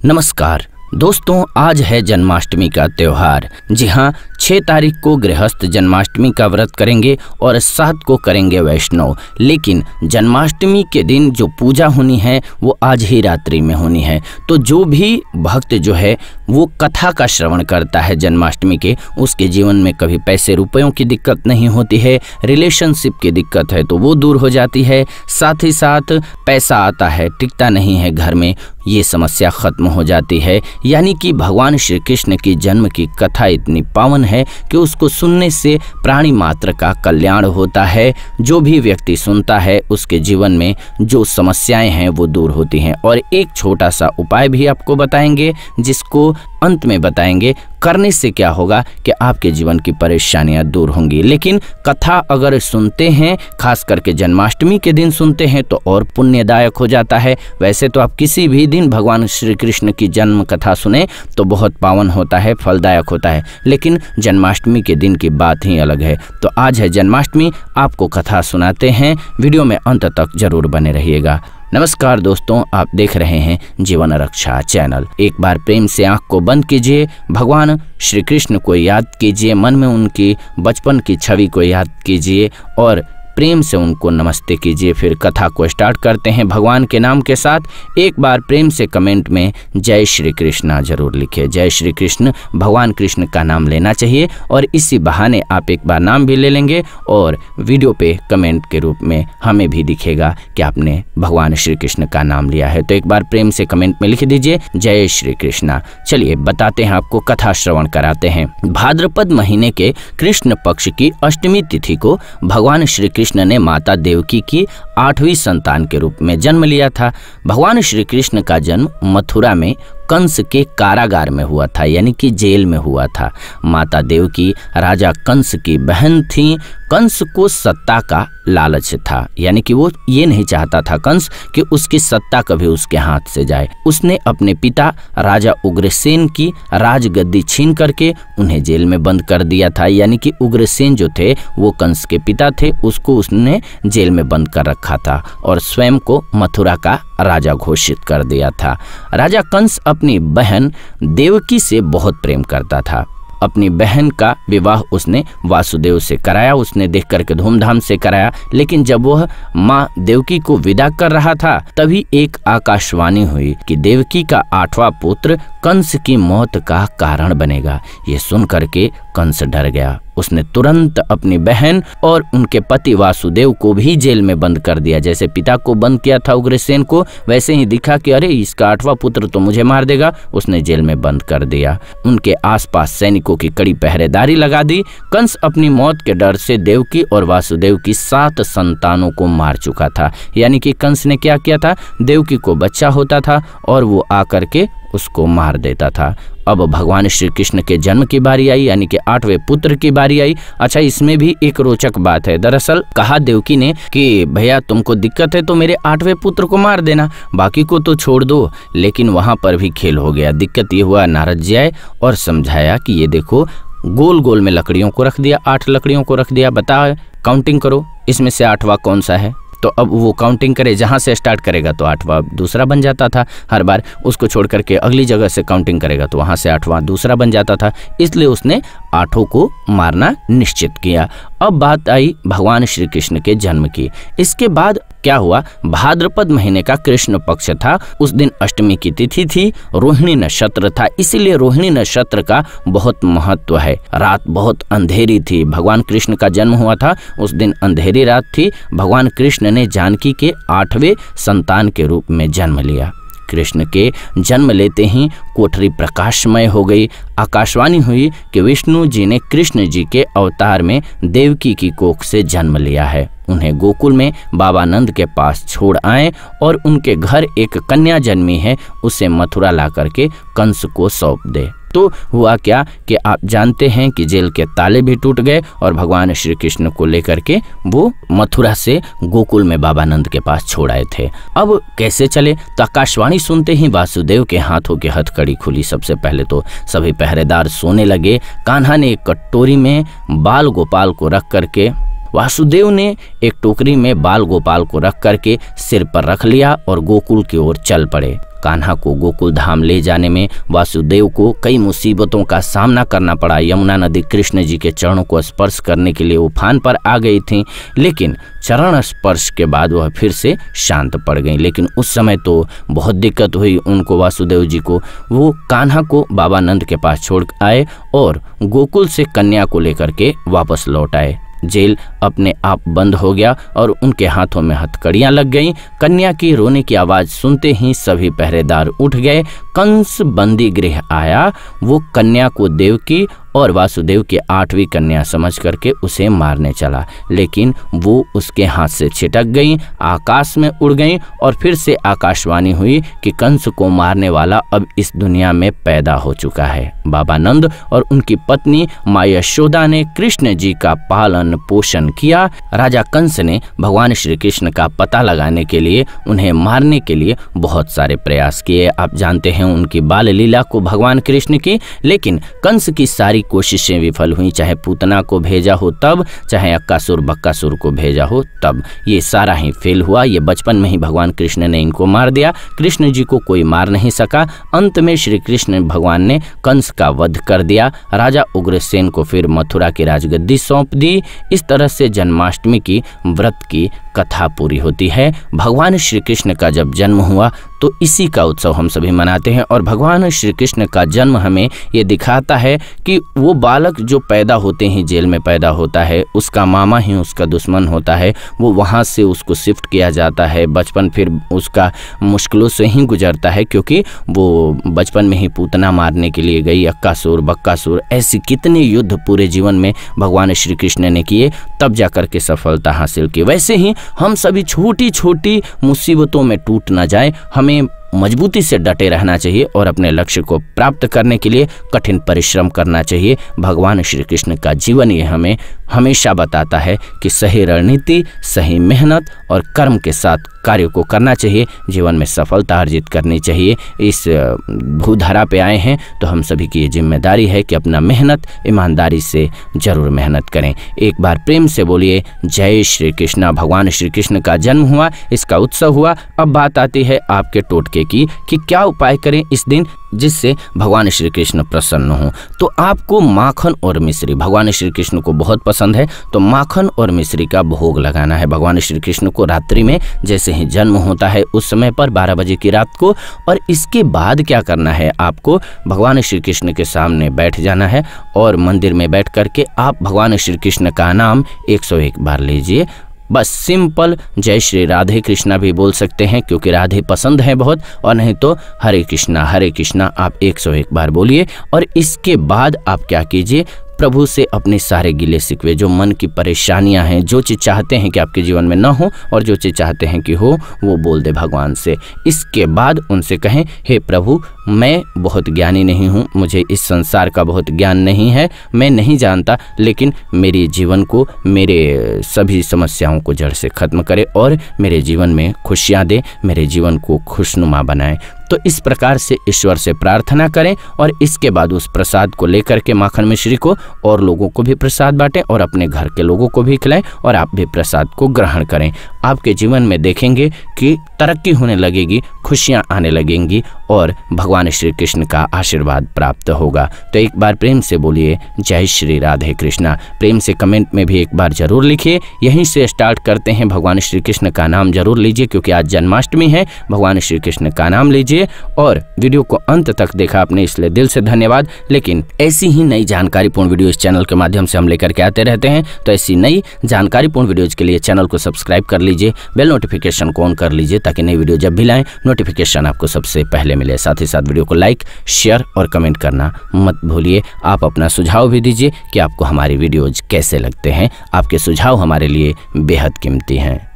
नमस्कार दोस्तों, आज है जन्माष्टमी का त्योहार। जी हाँ, 6 तारीख को गृहस्थ जन्माष्टमी का व्रत करेंगे और 7 को करेंगे वैष्णव। लेकिन जन्माष्टमी के दिन जो पूजा होनी है वो आज ही रात्रि में होनी है। तो जो भी भक्त जो है वो कथा का श्रवण करता है जन्माष्टमी के, उसके जीवन में कभी पैसे रुपयों की दिक्कत नहीं होती है, रिलेशनशिप की दिक्कत है तो वो दूर हो जाती है, साथ ही साथ पैसा आता है टिकता नहीं है घर में, ये समस्या खत्म हो जाती है। यानी कि भगवान श्री कृष्ण की जन्म की कथा इतनी पावन है कि उसको सुनने से प्राणी मात्र का कल्याण होता है। जो भी व्यक्ति सुनता है उसके जीवन में जो समस्याएं हैं वो दूर होती हैं। और एक छोटा सा उपाय भी आपको बताएंगे जिसको अंत में बताएंगे। करने से क्या होगा कि आपके जीवन की परेशानियां दूर होंगी। लेकिन कथा अगर सुनते हैं, खास करके जन्माष्टमी के दिन सुनते हैं तो और पुण्यदायक हो जाता है। वैसे तो आप किसी भी दिन भगवान श्री कृष्ण की जन्म कथा सुने तो बहुत पावन होता है, फलदायक होता है, लेकिन जन्माष्टमी के दिन की बात ही अलग है। तो आज है जन्माष्टमी, आपको कथा सुनाते हैं, वीडियो में अंत तक जरूर बने रहिएगा। नमस्कार दोस्तों, आप देख रहे हैं जीवन रक्षा चैनल। एक बार प्रेम से आंख को बंद कीजिए, भगवान श्री कृष्ण को याद कीजिए, मन में उनकी बचपन की छवि को याद कीजिए और प्रेम से उनको नमस्ते कीजिए। फिर कथा को स्टार्ट करते हैं भगवान के नाम के साथ। एक बार प्रेम से कमेंट में जय श्री कृष्णा जरूर लिखिए। जय श्री कृष्ण, भगवान कृष्ण का नाम लेना चाहिए और इसी बहाने आप एक बार नाम भी ले लेंगे और वीडियो पे कमेंट के रूप में हमें भी दिखेगा कि आपने भगवान श्री कृष्ण का नाम लिया है। तो एक बार प्रेम से कमेंट में लिख दीजिए जय श्री कृष्णा। चलिए बताते हैं, आपको कथा श्रवण कराते हैं। भाद्रपद महीने के कृष्ण पक्ष की अष्टमी तिथि को भगवान श्री कृष्ण ने माता देवकी की 8वीं संतान के रूप में जन्म लिया था। भगवान श्री कृष्ण का जन्म मथुरा में कंस के कारागार में हुआ था, यानी कि जेल में हुआ था। माता देवकी राजा कंस की बहन थी। कंस को सत्ता का लालच था, यानी कि वो ये नहीं चाहता था कंस कि उसकी सत्ता कभी उसके हाथ से जाए। उसने अपने पिता राजा उग्रसेन की राजगद्दी छीन करके उन्हें जेल में बंद कर दिया था। यानी कि उग्रसेन जो थे वो कंस के पिता थे, उसको उसने जेल में बंद कर रखा था और स्वयं को मथुरा का राजा घोषित कर दिया था। राजा कंस अपनी बहन देवकी से बहुत प्रेम करता था। अपनी बहन का विवाह उसने वासुदेव से कराया, उसने देख करके धूमधाम से कराया। लेकिन जब वह माँ देवकी को विदा कर रहा था तभी एक आकाशवाणी हुई कि देवकी का 8वां पुत्र कंस की मौत का कारण बनेगा। ये सुन करके कंस डर गया। उसने तुरंत अपनी बहन और उनके पति वासुदेव को भी जेल में बंद कर दिया। जैसे पिता को बंद किया था उग्रसेन को, वैसे ही दिखा कि अरे इसका 8वां पुत्र तो मुझे मार देगा, उसने जेल में बंद कर दिया। उनके आसपास सैनिकों की कड़ी पहरेदारी लगा दी। कंस अपनी मौत के डर से देवकी और वासुदेव की 7 संतानों को मार चुका था। यानी कि कंस ने क्या किया था, देवकी को बच्चा होता था और वो आकर के उसको मार देता था। अब भगवान श्री कृष्ण के जन्म की बारी आई, यानी कि 8वें पुत्र की बारी आई। अच्छा, इसमें भी एक रोचक बात है। दरअसल कहा देवकी ने कि भैया तुमको दिक्कत है तो मेरे 8वें पुत्र को मार देना, बाकी को तो छोड़ दो। लेकिन वहां पर भी खेल हो गया। दिक्कत ये हुआ, नारद जी आए और समझाया कि ये देखो गोल गोल में लकड़ियों को रख दिया, 8 लकड़ियों को रख दिया, बताओ काउंटिंग करो इसमें से 8वां कौन सा है। तो अब वो काउंटिंग करे, जहाँ से स्टार्ट करेगा तो 8वां दूसरा बन जाता था हर बार। उसको छोड़ करके अगली जगह से काउंटिंग करेगा तो वहाँ से 8वां दूसरा बन जाता था। इसलिए उसने 8 को मारना निश्चित किया। अब बात आई भगवान श्री कृष्ण के जन्म की। इसके बाद क्या हुआ, भाद्रपद महीने का कृष्ण पक्ष था। उस दिन अष्टमी की तिथि थी, रोहिणी नक्षत्र था, इसीलिए रोहिणी नक्षत्र का बहुत महत्व है। रात बहुत अंधेरी थी, भगवान कृष्ण का जन्म हुआ था, उस दिन अंधेरी रात थी। भगवान कृष्ण ने जानकी के 8वें संतान के रूप में जन्म लिया। कृष्ण के जन्म लेते ही कोठरी प्रकाशमय हो गई। आकाशवाणी हुई कि विष्णु जी ने कृष्ण जी के अवतार में देवकी की कोख से जन्म लिया है। उन्हें गोकुल में बाबा नंद के पास छोड़ आए और उनके घर एक कन्या जन्मी है, उसे मथुरा ला करके कंस को सौंप दे। तो हुआ क्या कि आप जानते हैं कि जेल के ताले भी टूट गए और भगवान श्री कृष्ण को लेकर के वो मथुरा से गोकुल में बाबा नंद के पास छोड़ आए थे। अब कैसे चले, तो आकाशवाणी सुनते ही वासुदेव के हाथों की हथकड़ी खुली। सबसे पहले तो सभी पहरेदार सोने लगे। कान्हा ने एक कटोरी में बाल गोपाल को रख करके वासुदेव ने एक टोकरी में बाल गोपाल को रख करके सिर पर रख लिया और गोकुल की ओर चल पड़े। कान्हा को गोकुल धाम ले जाने में वासुदेव को कई मुसीबतों का सामना करना पड़ा। यमुना नदी कृष्ण जी के चरणों को स्पर्श करने के लिए उफान पर आ गई थी, लेकिन चरण स्पर्श के बाद वह फिर से शांत पड़ गई। लेकिन उस समय तो बहुत दिक्कत हुई उनको, वासुदेव जी को। वो कान्हा को बाबा नंद के पास छोड़ आए और गोकुल से कन्या को लेकर के वापस लौट आए। जेल अपने आप बंद हो गया और उनके हाथों में हथकड़ियां लग गईं। कन्या की रोने की आवाज़ सुनते ही सभी पहरेदार उठ गए। कंस बंदी गृह आया। वो कन्या को देवकी और वासुदेव की 8वीं कन्या समझ करके उसे मारने चला, लेकिन वो उसके हाथ से छिटक गई, आकाश में उड़ गई और फिर से आकाशवाणी हुई कि कंस को मारने वाला अब इस दुनिया में पैदा हो चुका है। बाबा नंद और उनकी पत्नी माँ यशोदा ने कृष्ण जी का पालन पोषण किया। राजा कंस ने भगवान श्री कृष्ण का पता लगाने के लिए, उन्हें मारने के लिए बहुत सारे प्रयास किए। आप जानते हैं उनकी बाल लीला को भगवान कृष्ण की, लेकिन कंस की सारी कोशिशें विफल हुई। चाहे पूतना को भेजा हो तब, चाहे अक्कासुर बक्कासुर को भेजा हो तब, ये सारा ही फेल हुआ। ये बचपन में ही भगवान कृष्ण ने इनको मार दिया। कृष्ण जी को कोई मार नहीं सका। अंत में श्री कृष्ण भगवान ने कंस का वध कर दिया। राजा उग्रसेन को फिर मथुरा की राजगद्दी सौंप दी। इस तरह से जन्माष्टमी की व्रत की कथा पूरी होती है। भगवान श्री कृष्ण का जब जन्म हुआ तो इसी का उत्सव हम सभी मनाते हैं। और भगवान श्री कृष्ण का जन्म हमें ये दिखाता है कि वो बालक जो पैदा होते ही जेल में पैदा होता है, उसका मामा ही उसका दुश्मन होता है। वो वहाँ से उसको शिफ्ट किया जाता है। बचपन फिर उसका मुश्किलों से ही गुजरता है, क्योंकि वो बचपन में ही पूतना मारने के लिए गई। अक्कासुर बक्कासुर, ऐसी कितने युद्ध पूरे जीवन में भगवान श्री कृष्ण ने किए, तब जाकर के सफलता हासिल की। वैसे ही हम सभी छोटी छोटी मुसीबतों में टूट ना जाए, हमें मजबूती से डटे रहना चाहिए और अपने लक्ष्य को प्राप्त करने के लिए कठिन परिश्रम करना चाहिए। भगवान श्री कृष्ण का जीवन ये हमें हमेशा बताता है कि सही रणनीति, सही मेहनत और कर्म के साथ कार्य को करना चाहिए। जीवन में सफलता अर्जित करनी चाहिए। इस भूधरा पे आए हैं तो हम सभी की ये जिम्मेदारी है कि अपना मेहनत ईमानदारी से जरूर मेहनत करें। एक बार प्रेम से बोलिए जय श्री कृष्णा। भगवान श्री कृष्ण का जन्म हुआ, इसका उत्सव हुआ। अब बात आती है आपके टोटके की कि क्या उपाय करें इस दिन जिससे भगवान श्री कृष्ण प्रसन्न हो। तो आपको माखन और मिश्री, भगवान श्री कृष्ण को बहुत पसंद है, तो माखन और मिश्री का भोग लगाना है भगवान श्री कृष्ण को रात्रि में, जैसे ही जन्म होता है उस समय पर 12 बजे की रात को। और इसके बाद क्या करना है, आपको भगवान श्री कृष्ण के सामने बैठ जाना है और मंदिर में बैठ करके आप भगवान श्री कृष्ण का नाम 101 बार लीजिए। बस सिंपल जय श्री राधे कृष्णा भी बोल सकते हैं, क्योंकि राधे पसंद है बहुत, और नहीं तो हरे कृष्णा आप 101 बार बोलिए। और इसके बाद आप क्या कीजिए, प्रभु से अपने सारे गिले शिकवे, जो मन की परेशानियां हैं, जो चीज़ चाहते हैं कि आपके जीवन में न हो और जो चीज़ चाहते हैं कि हो, वो बोल दे भगवान से। इसके बाद उनसे कहें, हे प्रभु, मैं बहुत ज्ञानी नहीं हूँ, मुझे इस संसार का बहुत ज्ञान नहीं है, मैं नहीं जानता, लेकिन मेरे जीवन को, मेरे सभी समस्याओं को जड़ से ख़त्म करे और मेरे जीवन में खुशियाँ दे, मेरे जीवन को खुशनुमा बनाए। तो इस प्रकार से ईश्वर से प्रार्थना करें और इसके बाद उस प्रसाद को लेकर के माखन मिश्री को और लोगों को भी प्रसाद बांटें और अपने घर के लोगों को भी खिलाएं और आप भी प्रसाद को ग्रहण करें। आपके जीवन में देखेंगे कि तरक्की होने लगेगी, खुशियां आने लगेंगी और भगवान श्री कृष्ण का आशीर्वाद प्राप्त होगा। तो एक बार प्रेम से बोलिए जय श्री राधे कृष्णा। प्रेम से कमेंट में भी एक बार जरूर लिखिए। यहीं से स्टार्ट करते हैं, भगवान श्री कृष्ण का नाम जरूर लीजिए, क्योंकि आज जन्माष्टमी है। भगवान श्री कृष्ण का नाम लीजिए और वीडियो को अंत तक देखा आपने, इसलिए दिल से धन्यवाद। लेकिन ऐसी ही नई जानकारीपूर्ण वीडियो इस चैनल के माध्यम से हम लेकर के आते रहते हैं, तो ऐसी नई जानकारीपूर्ण वीडियोज के लिए चैनल को सब्सक्राइब कर लीजिए, बेल नोटिफिकेशन को ऑन कर लीजिए, ताकि नई वीडियो जब भी लाएं नोटिफिकेशन आपको सबसे पहले मिले। साथ ही साथ वीडियो को लाइक, शेयर और कमेंट करना मत भूलिए। आप अपना सुझाव भी दीजिए कि आपको हमारी वीडियोज कैसे लगते हैं। आपके सुझाव हमारे लिए बेहद कीमती हैं।